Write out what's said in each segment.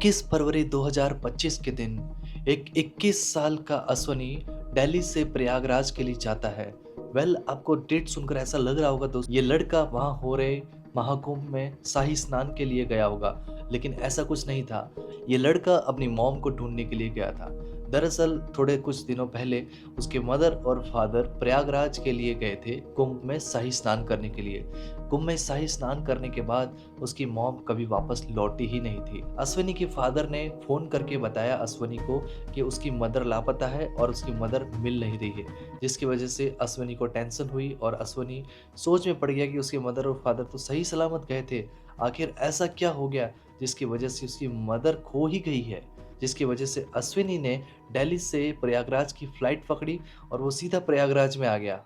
21 फरवरी 2025 के दिन एक 21 साल का अश्वनी दिल्ली से प्रयागराज के लिए जाता है। आपको डेट सुनकर ऐसा लग रहा होगा दोस्त, ये लड़का वहाँ हो रहे महाकुंभ में शाही स्नान के लिए गया होगा, लेकिन ऐसा कुछ नहीं था। ये लड़का अपनी मॉम को ढूंढने के लिए गया था। दरअसल थोड़े कुछ दिनों पहले उसके मदर और फादर प्रयागराज के लिए गए थे कुंभ में शाही स्नान करने के लिए। कुंभ में शाही स्नान करने के बाद उसकी मॉम कभी वापस लौटी ही नहीं थी। अश्विनी के फादर ने फोन करके बताया अश्विनी को कि उसकी मदर लापता है और उसकी मदर मिल नहीं रही है, जिसकी वजह से अश्विनी को टेंशन हुई और अश्विनी सोच में पड़ गया कि उसके मदर और फादर तो सही सलामत गए थे। आखिर ऐसा क्या हो गया जिसकी वजह से उसकी मदर खो ही गई है, जिसकी वजह से अश्विनी ने दिल्ली से प्रयागराज की फ्लाइट पकड़ी और वो सीधा प्रयागराज में आ गया।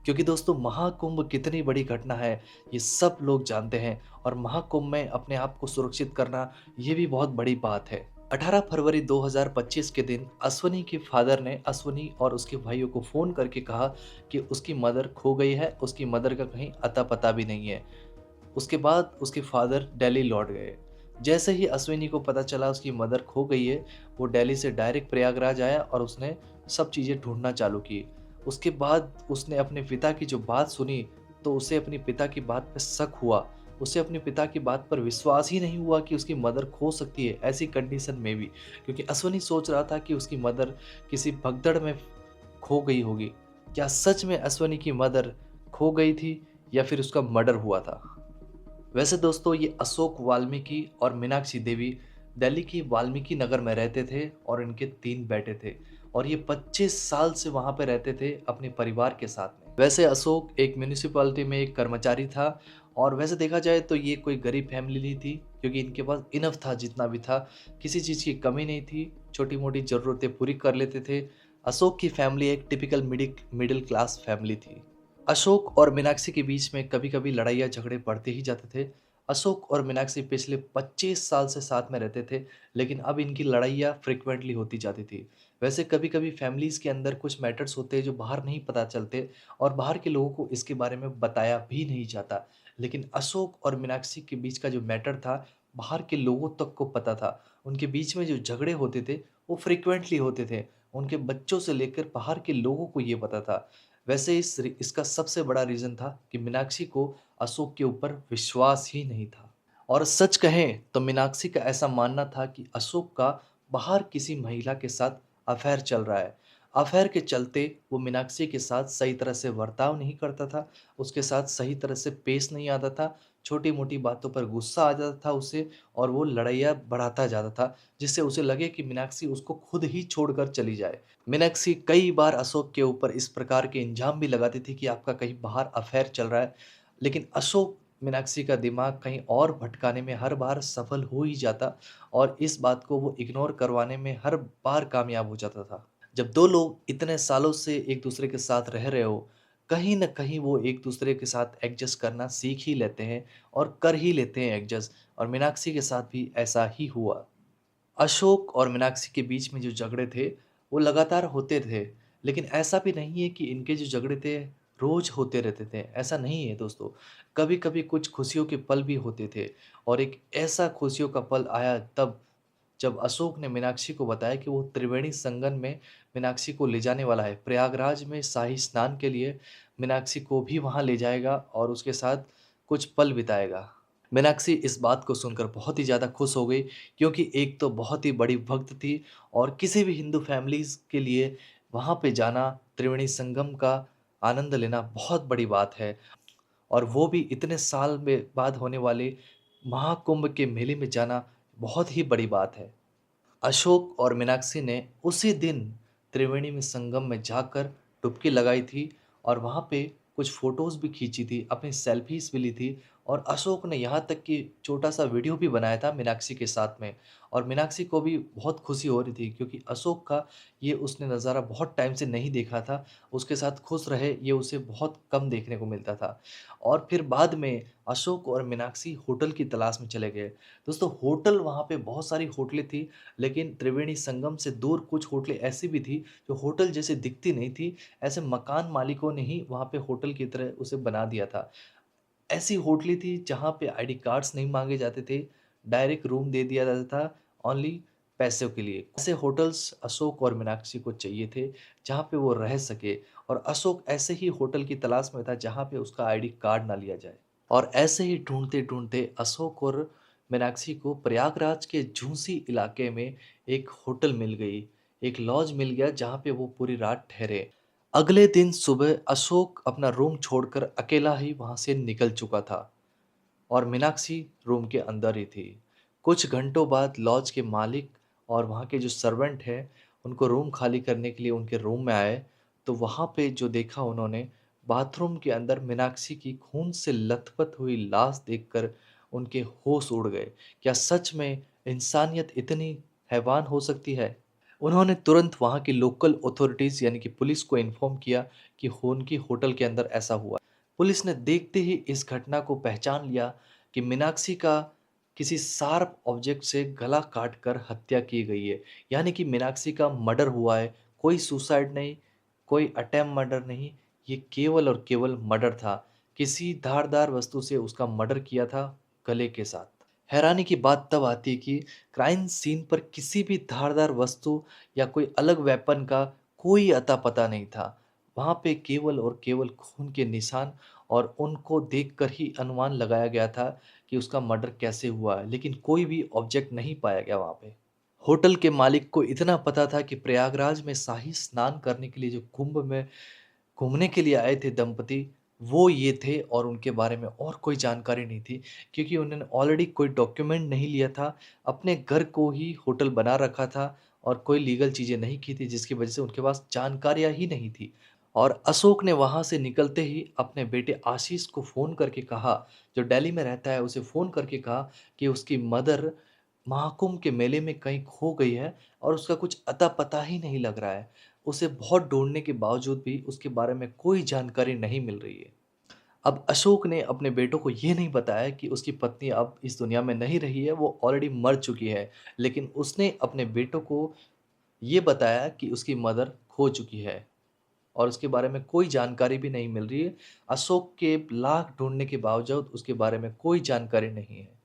क्योंकि दोस्तों, महाकुंभ कितनी बड़ी घटना है ये सब लोग जानते हैं, और महाकुंभ में अपने आप को सुरक्षित करना ये भी बहुत बड़ी बात है। 18 फरवरी 2025 के दिन अश्विनी के फादर ने अश्विनी और उसके भाइयों को फोन करके कहा कि उसकी मदर खो गई है, उसकी मदर का कहीं अता पता भी नहीं है। उसके बाद उसके फादर दिल्ली लौट गए। जैसे ही अश्विनी को पता चला उसकी मदर खो गई है, वो दिल्ली से डायरेक्ट प्रयागराज आया और उसने सब चीज़ें ढूंढना चालू की। उसके बाद उसने अपने पिता की जो बात सुनी, तो उसे अपने पिता की बात पे शक हुआ। उसे अपने पिता की बात पर विश्वास ही नहीं हुआ कि उसकी मदर खो सकती है ऐसी कंडीशन में भी, क्योंकि अश्विनी सोच रहा था कि उसकी मदर किसी भगदड़ में खो गई होगी। क्या सच में अश्विनी की मदर खो गई थी या फिर उसका मर्डर हुआ था? वैसे दोस्तों, ये अशोक वाल्मीकि और मीनाक्षी देवी दिल्ली की वाल्मीकि नगर में रहते थे और इनके 3 बेटे थे, और ये 25 साल से वहाँ पे रहते थे अपने परिवार के साथ में। वैसे अशोक एक म्यूनिसिपैलिटी में एक कर्मचारी था, और वैसे देखा जाए तो ये कोई गरीब फैमिली नहीं थी, क्योंकि इनके पास इनफ था जितना भी था, किसी चीज़ की कमी नहीं थी, छोटी-मोटी ज़रूरतें पूरी कर लेते थे। अशोक की फैमिली एक टिपिकल मिडिल क्लास फैमिली थी। अशोक और मीनाक्षी के बीच में कभी-कभी लड़ाइयाँ झगड़े बढ़ते ही जाते थे। अशोक और मीनाक्षी पिछले 25 साल से साथ में रहते थे, लेकिन अब इनकी लड़ाइयाँ फ्रीक्वेंटली होती जाती थी। वैसे कभी-कभी फैमिलीज़ के अंदर कुछ मैटर्स होते हैं जो बाहर नहीं पता चलते, और बाहर के लोगों को इसके बारे में बताया भी नहीं जाता। लेकिन अशोक और मीनाक्षी के बीच का जो मैटर था, बाहर के लोगों तक को पता था। उनके बीच में जो झगड़े होते थे, वो फ्रीक्वेंटली होते थे। उनके बच्चों से लेकर बाहर के लोगों को ये पता था। वैसे इसका सबसे बड़ा रीज़न था कि मीनाक्षी को अशोक के ऊपर विश्वास ही नहीं था। और सच कहें तो मीनाक्षी का ऐसा मानना था कि अशोक का बाहर किसी महिला के साथ अफेयर चल रहा है। अफेयर के चलते वो मीनाक्षी के साथ सही तरह से बर्ताव नहीं करता था, उसके साथ सही तरह से पेश नहीं आता था, छोटी-मोटी बातों पर गुस्सा आ जाता था उसे, और वो लड़ाइयाँ बढ़ाता जाता था, जिससे उसे लगे कि मीनाक्षी उसको खुद ही छोड़कर चली जाए। मीनाक्षी कई बार अशोक के ऊपर इस प्रकार के इल्ज़ाम भी लगाती थी कि आपका कहीं बाहर अफेयर चल रहा है, लेकिन अशोक मीनाक्षी का दिमाग कहीं और भटकाने में हर बार सफल हो ही जाता, और इस बात को वो इग्नोर करवाने में हर बार कामयाब हो जाता था। जब 2 लोग इतने सालों से एक-दूसरे के साथ रह रहे हो, कहीं न कहीं वो एक-दूसरे के साथ एडजस्ट करना सीख ही लेते हैं और कर ही लेते हैं एडजस्ट, और मीनाक्षी के साथ भी ऐसा ही हुआ। अशोक और मीनाक्षी के बीच में जो झगड़े थे, वो लगातार होते थे। लेकिन ऐसा भी नहीं है कि इनके जो झगड़े थे, रोज़ होते रहते थे, ऐसा नहीं है दोस्तों। कभी-कभी कुछ खुशियों के पल भी होते थे, और एक ऐसा खुशियों का पल आया तब, जब अशोक ने मीनाक्षी को बताया कि वो त्रिवेणी संगम में मीनाक्षी को ले जाने वाला है। प्रयागराज में शाही स्नान के लिए मीनाक्षी को भी वहाँ ले जाएगा और उसके साथ कुछ पल बिताएगा। मीनाक्षी इस बात को सुनकर बहुत ही ज़्यादा खुश हो गई, क्योंकि एक तो बहुत ही बड़ी भक्त थी, और किसी भी हिंदू फैमिलीज़ के लिए वहाँ पे जाना, त्रिवेणी संगम का आनंद लेना बहुत बड़ी बात है, और वो भी इतने साल में बाद होने वाले महाकुंभ के मेले में जाना बहुत ही बड़ी बात है। अशोक और मीनाक्षी ने उसी दिन त्रिवेणी में संगम में जाकर डुबकी लगाई थी, और वहाँ पे कुछ फ़ोटोज़ भी खींची थी, अपनी सेल्फ़ीज़ भी ली थी, और अशोक ने यहाँ तक कि छोटा-सा वीडियो भी बनाया था मीनाक्षी के साथ में। और मीनाक्षी को भी बहुत खुशी हो रही थी, क्योंकि अशोक का ये उसने नज़ारा बहुत टाइम से नहीं देखा था। उसके साथ खुश रहे, ये उसे बहुत कम देखने को मिलता था। और फिर बाद में अशोक और मीनाक्षी होटल की तलाश में चले गए। दोस्तों, होटल वहाँ पे बहुत सारी होटलें थी, लेकिन त्रिवेणी संगम से दूर कुछ होटलें ऐसी भी थी जो होटल जैसी दिखती नहीं थी। ऐसे मकान मालिकों ने ही वहाँ पे होटल की तरह उसे बना दिया था। ऐसी होटलें थी जहाँ पे आईडी कार्ड्स नहीं माँगे जाते थे, डायरेक्ट रूम दे दिया जाता था, ओनली पैसों के लिए। ऐसे होटल्स अशोक और मीनाक्षी को चाहिए थे, जहाँ पे वो रह सके और अशोक ऐसे ही होटल की तलाश में था, जहाँ पे उसका आईडी कार्ड ना लिया जाए। और ऐसे ही ढूँढते-ढूँढते अशोक और मीनाक्षी को प्रयागराज के झूंसी इलाके में एक होटल मिल गई, एक लॉज मिल गया जहाँ पे वो पूरी रात ठहरे। अगले दिन सुबह अशोक अपना रूम छोड़कर अकेला ही वहाँ से निकल चुका था और मीनाक्षी रूम के अंदर ही थी। कुछ घंटों बाद लॉज के मालिक और वहाँ के जो सर्वेंट हैं, उनको रूम खाली करने के लिए उनके रूम में आए, तो वहाँ पे जो देखा उन्होंने, बाथरूम के अंदर मीनाक्षी की खून से लथपथ हुई लाश देखकर उनके होश उड़ गए। क्या सच में इंसानियत इतनी हैवान हो सकती है? उन्होंने तुरंत वहाँ की लोकल अथॉरिटीज़ यानी कि पुलिस को इन्फॉर्म किया कि उनकी होटल के अंदर ऐसा हुआ। पुलिस ने देखते ही इस घटना को पहचान लिया कि मीनाक्षी का किसी शार्प ऑब्जेक्ट से गला काटकर हत्या की गई है। यानी कि मीनाक्षी का मर्डर हुआ है, कोई सुसाइड नहीं, कोई अटेम्प्ट मर्डर नहीं, ये केवल और केवल मर्डर था। किसी धारदार वस्तु से उसका मर्डर किया था गले के साथ। हैरानी की बात तब आती है कि क्राइम सीन पर किसी भी धारदार वस्तु या कोई अलग वेपन का कोई अता-पता नहीं था। वहाँ पे केवल और केवल खून के निशान और उनको देखकर ही अनुमान लगाया गया था कि उसका मर्डर कैसे हुआ है, लेकिन कोई भी ऑब्जेक्ट नहीं पाया गया वहाँ पे। होटल के मालिक को इतना पता था कि प्रयागराज में शाही स्नान करने के लिए जो कुंभ में घूमने के लिए आए थे दंपति, वो ये थे और उनके बारे में और कोई जानकारी नहीं थी, क्योंकि उन्होंने ऑलरेडी कोई डॉक्यूमेंट नहीं लिया था, अपने घर को ही होटल बना रखा था और कोई लीगल चीज़ें नहीं की थी, जिसकी वजह से उनके पास जानकारियाँ ही नहीं थी। और अशोक ने वहाँ से निकलते ही अपने बेटे आशीष को फ़ोन करके कहा, जो दिल्ली में रहता है, उसे फ़ोन करके कहा कि उसकी मदर महाकुंभ के मेले में कहीं खो गई है और उसका कुछ अता-पता ही नहीं लग रहा है। उसे बहुत ढूँढने के बावजूद भी उसके बारे में कोई जानकारी नहीं मिल रही है। अब अशोक ने अपने बेटों को ये नहीं बताया कि उसकी पत्नी अब इस दुनिया में नहीं रही है, वो ऑलरेडी मर चुकी है। लेकिन उसने अपने बेटों को ये बताया कि उसकी मदर खो चुकी है और उसके बारे में कोई जानकारी भी नहीं मिल रही है। अशोक के लाख ढूँढने के बावजूद उसके बारे में कोई जानकारी नहीं है।